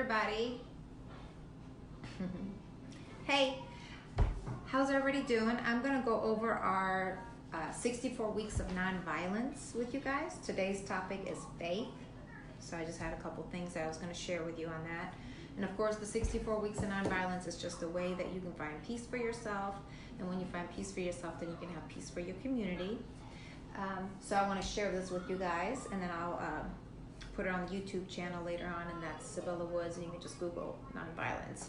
everybody. Hey, how's everybody doing? I'm going to go over our 64 weeks of nonviolence with you guys. Today's topic is faith. So I just had a couple things that I was going to share with you on that. And of course, the 64 weeks of nonviolence is just a way that you can find peace for yourself. And when you find peace for yourself, then you can have peace for your community. So I want to share this with you guys, and then I'll put it on the YouTube channel later on, and that's Sibylla Woods, and you can just Google nonviolence.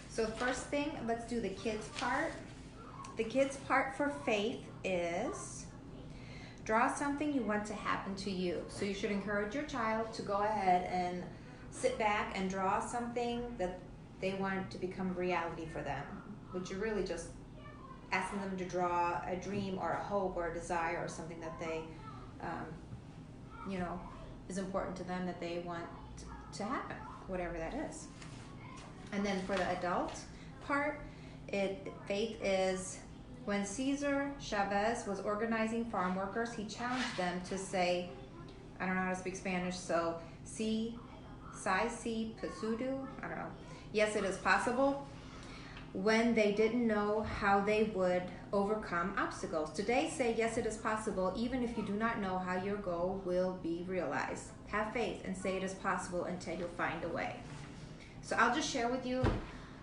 So first thing, let's do the kids part. The kids part for faith is draw something you want to happen to you. So you should encourage your child to go ahead and sit back and draw something that they want to become reality for them, which you're really just asking them to draw a dream or a hope or a desire or something that they, is important to them, that they want to happen, whatever that is. And then for the adult part, faith is when Cesar Chavez was organizing farm workers, he challenged them to say, I don't know how to speak Spanish, so si puedo, I don't know. Yes, it is possible. When they didn't know how they would overcome obstacles. Today, say, yes, it is possible, even if you do not know how your goal will be realized. Have faith and say it is possible until you'll find a way. So I'll just share with you,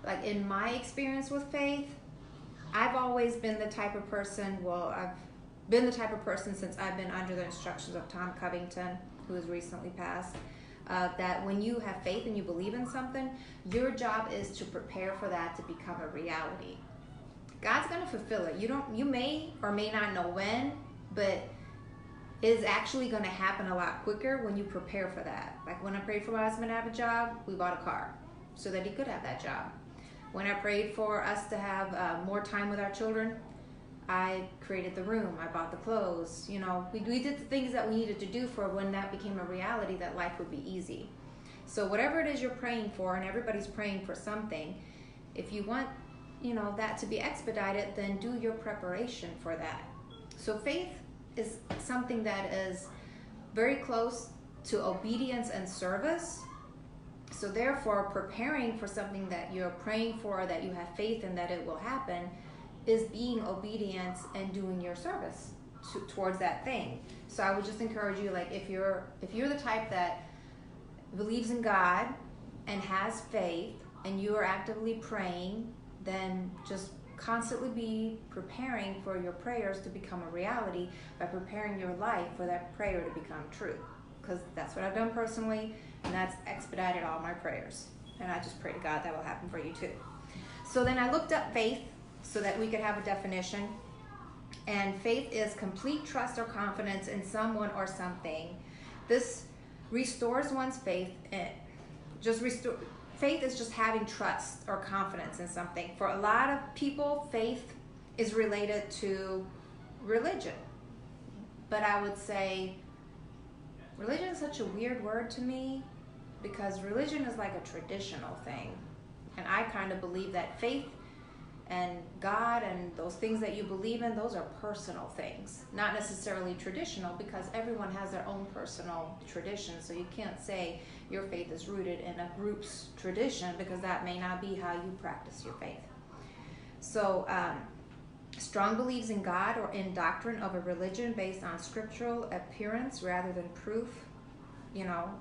like in my experience with faith, I've always been the type of person, I've been the type of person since I've been under the instructions of Tom Covington, who has recently passed, that when you have faith and you believe in something, your job is to prepare for that to become a reality. God's going to fulfill it. You may or may not know when, but it is actually going to happen a lot quicker when you prepare for that. Like when I prayed for my husband to have a job, we bought a car so that he could have that job. When I prayed for us to have more time with our children, I created the room, I bought the clothes, we did the things that we needed to do for when that became a reality, that life would be easy. So whatever it is you're praying for, and everybody's praying for something, if you want, that to be expedited, then do your preparation for that. So faith is something that is very close to obedience and service. So therefore, preparing for something that you're praying for, that you have faith in that it will happen, is being obedient and doing your service towards that thing. So I would just encourage you, like if you're the type that believes in God and has faith and you are actively praying, then just constantly be preparing for your prayers to become a reality by preparing your life for that prayer to become true. Because that's what I've done personally, and that's expedited all my prayers. And I just pray to God that will happen for you too. So then I looked up faith so that we could have a definition. And faith is complete trust or confidence in someone or something. This restores one's faith. Faith is just having trust or confidence in something. For a lot of people, faith is related to religion. But I would say religion is such a weird word to me, because religion is like a traditional thing. And I kind of believe that faith and God and those things that you believe in, those are personal things, not necessarily traditional, because everyone has their own personal tradition. So you can't say your faith is rooted in a group's tradition, because that may not be how you practice your faith. So strong believes in God or in doctrine of a religion based on scriptural appearance rather than proof,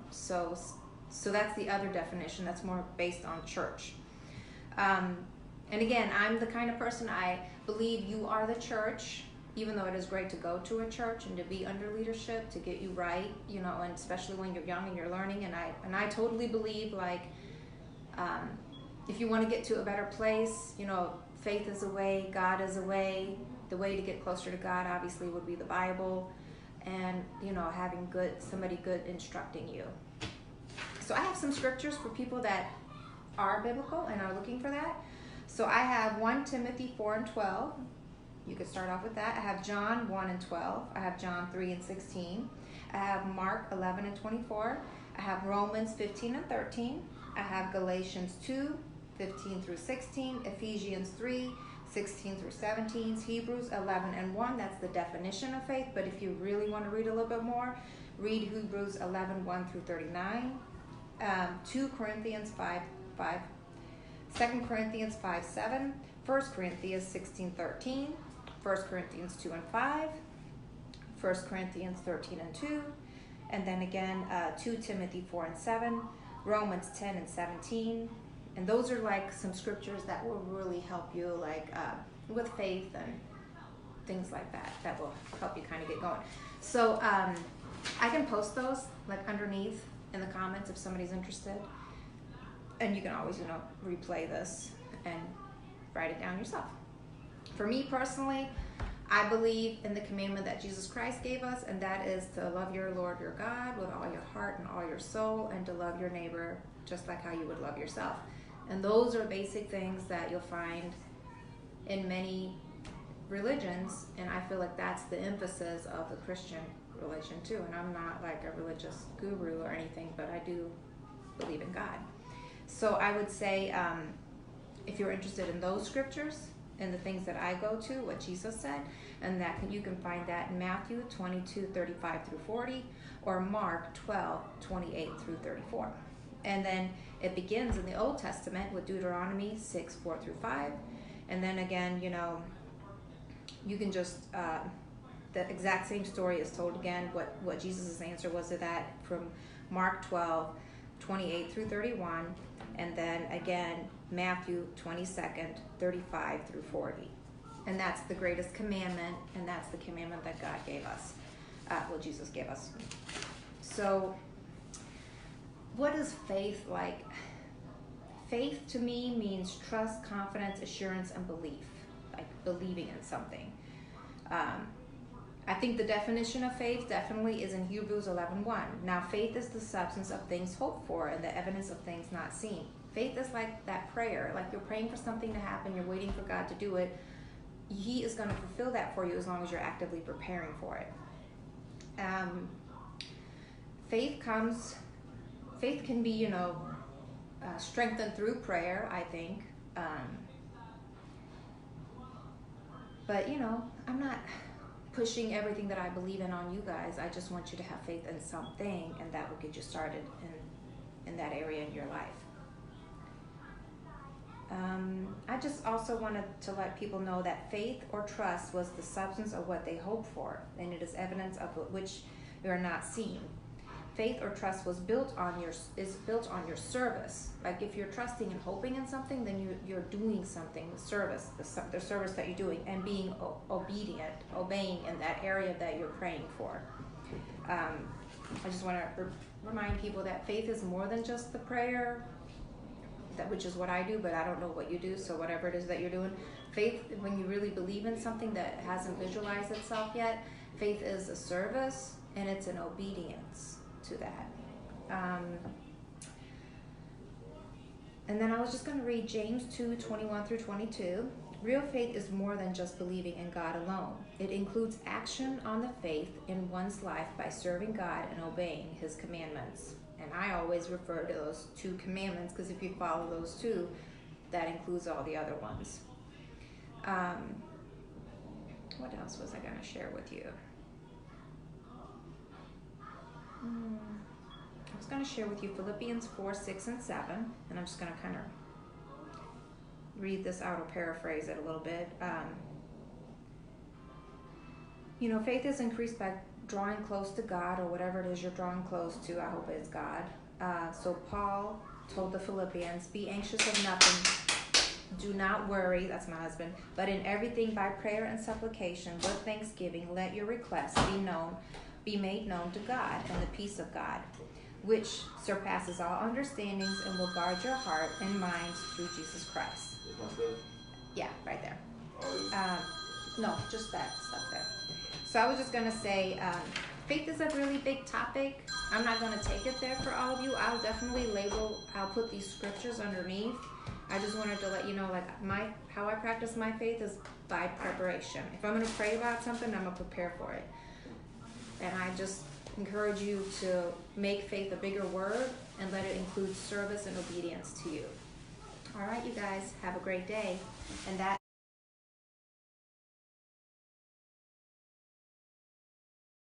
so that's the other definition that's more based on church. And again, I'm the kind of person, I believe you are the church, even though it is great to go to a church and to be under leadership to get you right, and especially when you're young and you're learning. And I totally believe, like, if you want to get to a better place, faith is a way, God is a way. The way to get closer to God obviously would be the Bible, and having somebody good instructing you. So I have some scriptures for people that are biblical and are looking for that. So I have 1 Timothy 4 and 12. You could start off with that. I have John 1 and 12. I have John 3 and 16. I have Mark 11 and 24. I have Romans 15 and 13. I have Galatians 2, 15 through 16. Ephesians 3, 16 through 17. Hebrews 11 and 1. That's the definition of faith. But if you really want to read a little bit more, read Hebrews 11, 1 through 39. 2 Corinthians 5:5, 2 Corinthians 5:7, 1 Corinthians 16:13, 1 Corinthians 2:5, 1 Corinthians 13:2, and then again 2 Timothy 4:7, Romans 10:17, and those are like some scriptures that will really help you, like with faith and things like that. That will help you kind of get going. So I can post those like underneath in the comments if somebody's interested, and you can always replay this and write it down yourself. For me personally, I believe in the commandment that Jesus Christ gave us, and that is to love your Lord your God with all your heart and all your soul, and to love your neighbor just like how you would love yourself. And those are basic things that you'll find in many religions, and I feel like that's the emphasis of the Christian religion too. And I'm not like a religious guru or anything, but I do believe in God. So I would say if you're interested in those scriptures and the things that I go to, what Jesus said, and that you can find that in Matthew 22:35-40 or Mark 12:28-34. And then it begins in the Old Testament with Deuteronomy 6:4-5, and then again, you can just the exact same story is told again. What Jesus' answer was to that from Mark 12:28-31, and then again Matthew 22:35-40, and that's the greatest commandment, and that's the commandment that God gave us. Jesus gave us. So, what is faith like? Faith to me means trust, confidence, assurance, and belief, like believing in something. I think the definition of faith definitely is in Hebrews 11:1. Now, faith is the substance of things hoped for and the evidence of things not seen. Faith is like that prayer, like you're praying for something to happen, you're waiting for God to do it. He is going to fulfill that for you as long as you're actively preparing for it. Faith can be, strengthened through prayer, I think. But, I'm not pushing everything that I believe in on you guys. I just want you to have faith in something, and that will get you started in that area in your life. I just also wanted to let people know that faith or trust was the substance of what they hoped for, and it is evidence of which you are not seen. Faith or trust is built on your service. Like if you're trusting and hoping in something, then you're doing something, the service that you're doing, and being obedient, obeying in that area that you're praying for. I just want to remind people that faith is more than just the prayer, which is what I do, but I don't know what you do, so whatever it is that you're doing. Faith, when you really believe in something that hasn't visualized itself yet, faith is a service, and it's an obedience to that. And then I was just going to read James 2:21-22. Real faith is more than just believing in God alone. It includes action on the faith in one's life by serving God and obeying His commandments. And I always refer to those 2 commandments because if you follow those 2, that includes all the other ones. What else was I going to share with you? I was going to share with you Philippians 4:6-7, and I'm just going to kind of read this out or paraphrase it a little bit. Faith is increased by drawing close to God, or whatever it is you're drawing close to. I hope it's God. So Paul told the Philippians, be anxious of nothing, do not worry, that's my husband, but in everything by prayer and supplication with thanksgiving let your requests be made known to God, and the peace of God, which surpasses all understandings and will guard your heart and minds through Jesus Christ. Yeah, right there. No, just that stuff there. So I was just going to say, faith is a really big topic. I'm not going to take it there for all of you. I'll definitely I'll put these scriptures underneath. I just wanted to let you know, like, how I practice my faith is by preparation. If I'm going to pray about something, I'm going to prepare for it. And I just encourage you to make faith a bigger word and let it include service and obedience to you. All right, you guys, have a great day. And that